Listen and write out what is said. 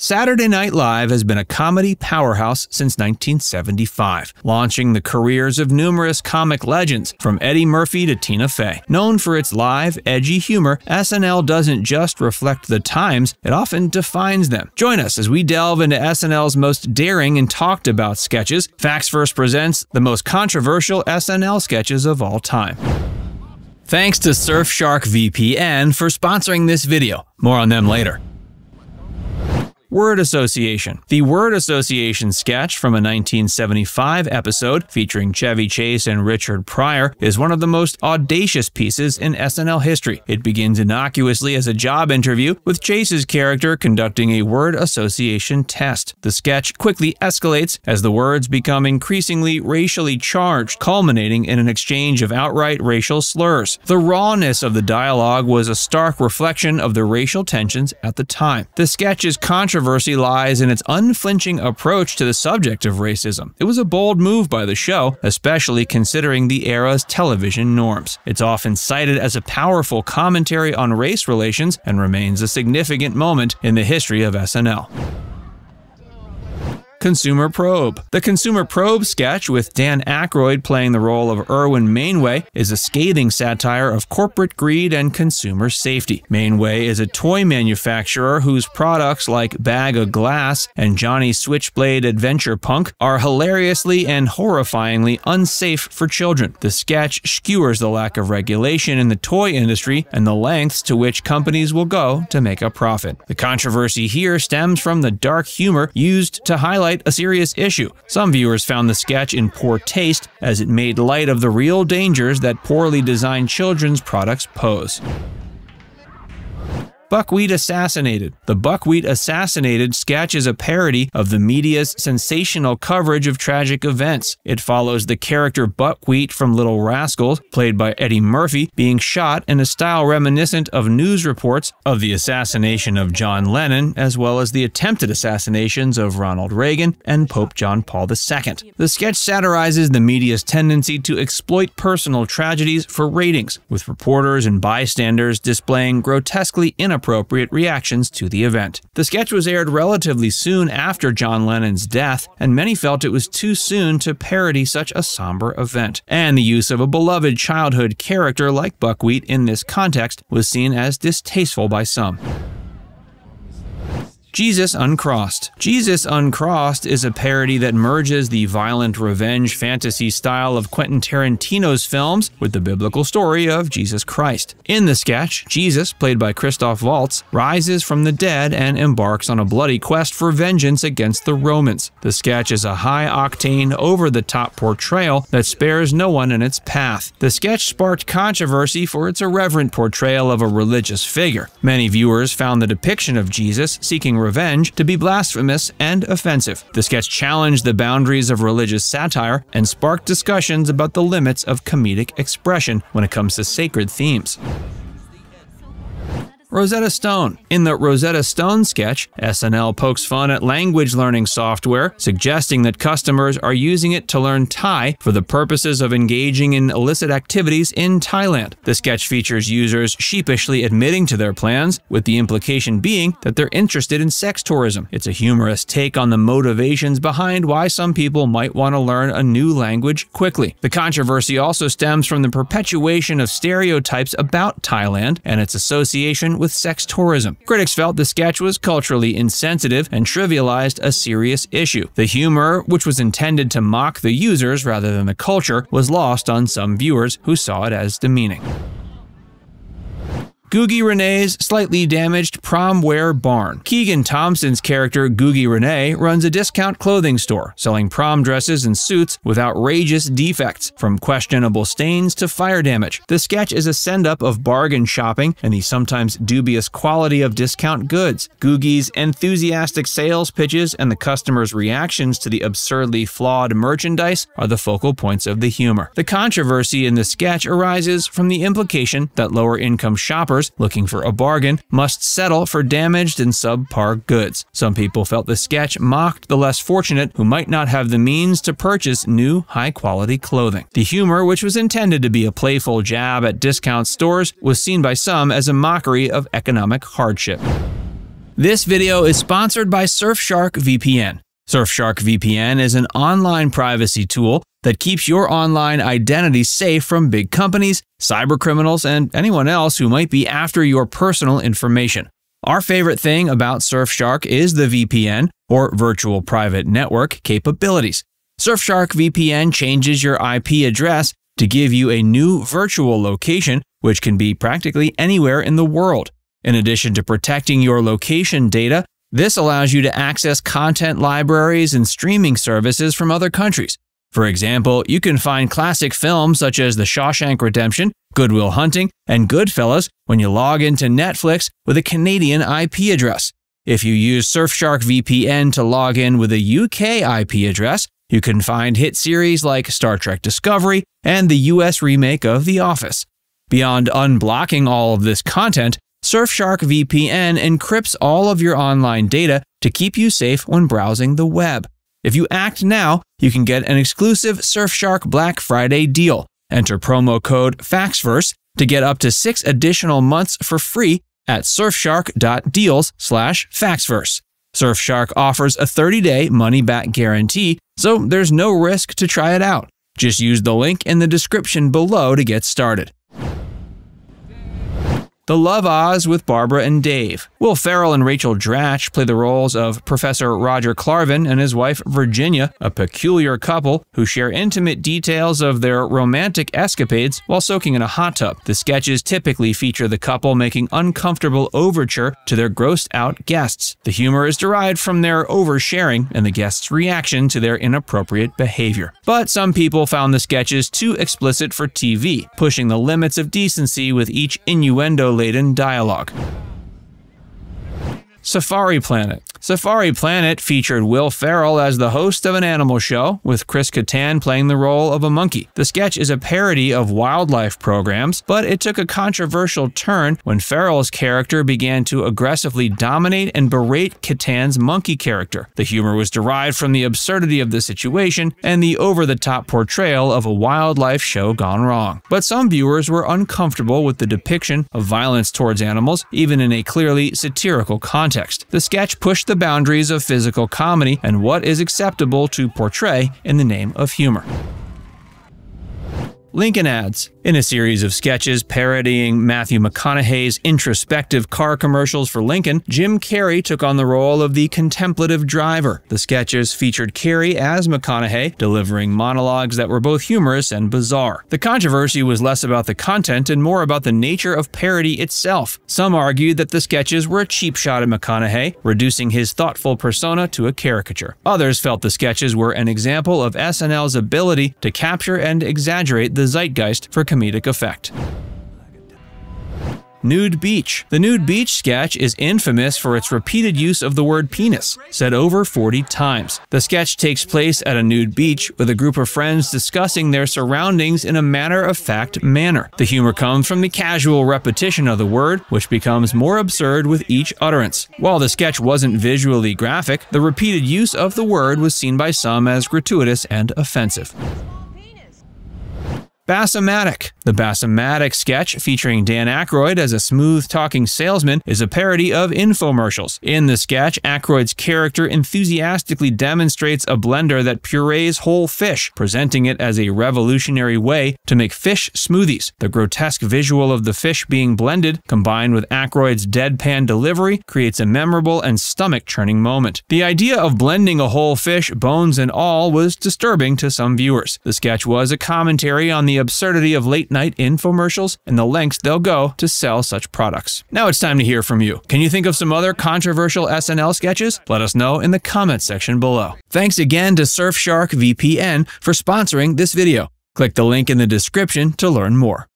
Saturday Night Live has been a comedy powerhouse since 1975, launching the careers of numerous comic legends, from Eddie Murphy to Tina Fey. Known for its live, edgy humor, SNL doesn't just reflect the times, it often defines them. Join us as we delve into SNL's most daring and talked about sketches. Facts First presents the most controversial SNL sketches of all time. Thanks to Surfshark VPN for sponsoring this video. More on them later. Word association. The word association sketch from a 1975 episode featuring Chevy Chase and Richard Pryor is one of the most audacious pieces in SNL history. It begins innocuously as a job interview, with Chase's character conducting a word association test. The sketch quickly escalates as the words become increasingly racially charged, culminating in an exchange of outright racial slurs. The rawness of the dialogue was a stark reflection of the racial tensions at the time. The sketch's controversy lies in its unflinching approach to the subject of racism. It was a bold move by the show, especially considering the era's television norms. It's often cited as a powerful commentary on race relations and remains a significant moment in the history of SNL. Consumer Probe. The Consumer Probe sketch, with Dan Aykroyd playing the role of Irwin Mainway, is a scathing satire of corporate greed and consumer safety. Mainway is a toy manufacturer whose products like Bag of Glass and Johnny Switchblade Adventure Punk are hilariously and horrifyingly unsafe for children. The sketch skewers the lack of regulation in the toy industry and the lengths to which companies will go to make a profit. The controversy here stems from the dark humor used to highlight a serious issue. Some viewers found the sketch in poor taste, as it made light of the real dangers that poorly designed children's products pose. Buckwheat Assassinated. The Buckwheat Assassinated sketch is a parody of the media's sensational coverage of tragic events. It follows the character Buckwheat from Little Rascals, played by Eddie Murphy, being shot in a style reminiscent of news reports of the assassination of John Lennon, as well as the attempted assassinations of Ronald Reagan and Pope John Paul II. The sketch satirizes the media's tendency to exploit personal tragedies for ratings, with reporters and bystanders displaying grotesquely inappropriate reactions to the event. The sketch was aired relatively soon after John Lennon's death, and many felt it was too soon to parody such a somber event. And the use of a beloved childhood character like Buckwheat in this context was seen as distasteful by some. Djesus Uncrossed. Djesus Uncrossed is a parody that merges the violent revenge fantasy style of Quentin Tarantino's films with the biblical story of Jesus Christ. In the sketch, Jesus, played by Christoph Waltz, rises from the dead and embarks on a bloody quest for vengeance against the Romans. The sketch is a high-octane, over-the-top portrayal that spares no one in its path. The sketch sparked controversy for its irreverent portrayal of a religious figure. Many viewers found the depiction of Jesus seeking revenge to be blasphemous and offensive. The sketch challenged the boundaries of religious satire and sparked discussions about the limits of comedic expression when it comes to sacred themes. Rosetta Stone. In the Rosetta Stone sketch, SNL pokes fun at language learning software, suggesting that customers are using it to learn Thai for the purposes of engaging in illicit activities in Thailand. The sketch features users sheepishly admitting to their plans, with the implication being that they're interested in sex tourism. It's a humorous take on the motivations behind why some people might want to learn a new language quickly. The controversy also stems from the perpetuation of stereotypes about Thailand and its association with sex tourism. Critics felt the sketch was culturally insensitive and trivialized a serious issue. The humor, which was intended to mock the users rather than the culture, was lost on some viewers who saw it as demeaning. Googie Rene's slightly damaged prom wear barn. Keegan Thompson's character Googie Rene runs a discount clothing store, selling prom dresses and suits with outrageous defects, from questionable stains to fire damage. The sketch is a send-up of bargain shopping and the sometimes dubious quality of discount goods. Googie's enthusiastic sales pitches and the customers' reactions to the absurdly flawed merchandise are the focal points of the humor. The controversy in the sketch arises from the implication that lower-income shoppers looking for a bargain must settle for damaged and subpar goods. Some people felt the sketch mocked the less fortunate who might not have the means to purchase new, high-quality clothing. The humor, which was intended to be a playful jab at discount stores, was seen by some as a mockery of economic hardship. This video is sponsored by Surfshark VPN. Surfshark VPN is an online privacy tool that keeps your online identity safe from big companies, cybercriminals, and anyone else who might be after your personal information. Our favorite thing about Surfshark is the VPN, or Virtual Private Network, capabilities. Surfshark VPN changes your IP address to give you a new virtual location, which can be practically anywhere in the world. In addition to protecting your location data, this allows you to access content libraries and streaming services from other countries. For example, you can find classic films such as The Shawshank Redemption, Good Will Hunting, and Goodfellas when you log into Netflix with a Canadian IP address. If you use Surfshark VPN to log in with a UK IP address, you can find hit series like Star Trek Discovery and the US remake of The Office. Beyond unblocking all of this content, Surfshark VPN encrypts all of your online data to keep you safe when browsing the web. If you act now, you can get an exclusive Surfshark Black Friday deal. Enter promo code FAXVERSE to get up to 6 additional months for free at surfshark.deals/FaxVerse. Surfshark offers a 30-day money-back guarantee, so there's no risk to try it out. Just use the link in the description below to get started. The Love-ahs with Barbara and Dave. Will Ferrell and Rachel Dratch play the roles of Professor Roger Clarvin and his wife Virginia, a peculiar couple who share intimate details of their romantic escapades while soaking in a hot tub. The sketches typically feature the couple making uncomfortable overture to their grossed-out guests. The humor is derived from their oversharing and the guests' reaction to their inappropriate behavior. But some people found the sketches too explicit for TV, pushing the limits of decency with each innuendo-laden dialogue. Safari Planet. Safari Planet featured Will Ferrell as the host of an animal show, with Chris Kattan playing the role of a monkey. The sketch is a parody of wildlife programs, but it took a controversial turn when Ferrell's character began to aggressively dominate and berate Kattan's monkey character. The humor was derived from the absurdity of the situation and the over-the-top portrayal of a wildlife show gone wrong. But some viewers were uncomfortable with the depiction of violence towards animals, even in a clearly satirical context. The sketch pushed the boundaries of physical comedy and what is acceptable to portray in the name of humor. Lincoln ads. In a series of sketches parodying Matthew McConaughey's introspective car commercials for Lincoln, Jim Carrey took on the role of the contemplative driver. The sketches featured Carrey as McConaughey, delivering monologues that were both humorous and bizarre. The controversy was less about the content and more about the nature of parody itself. Some argued that the sketches were a cheap shot at McConaughey, reducing his thoughtful persona to a caricature. Others felt the sketches were an example of SNL's ability to capture and exaggerate the zeitgeist for comedic effect. Nude Beach. The Nude Beach sketch is infamous for its repeated use of the word penis, said over 40 times. The sketch takes place at a nude beach with a group of friends discussing their surroundings in a matter-of-fact manner. The humor comes from the casual repetition of the word, which becomes more absurd with each utterance. While the sketch wasn't visually graphic, the repeated use of the word was seen by some as gratuitous and offensive. Bass-O-Matic. The Bass-O-Matic sketch, featuring Dan Aykroyd as a smooth-talking salesman, is a parody of infomercials. In the sketch, Aykroyd's character enthusiastically demonstrates a blender that purees whole fish, presenting it as a revolutionary way to make fish smoothies. The grotesque visual of the fish being blended, combined with Aykroyd's deadpan delivery, creates a memorable and stomach-churning moment. The idea of blending a whole fish, bones and all, was disturbing to some viewers. The sketch was a commentary on the absurdity of late-night infomercials and the lengths they'll go to sell such products. Now it's time to hear from you. Can you think of some other controversial SNL sketches? Let us know in the comments section below. Thanks again to Surfshark VPN for sponsoring this video. Click the link in the description to learn more.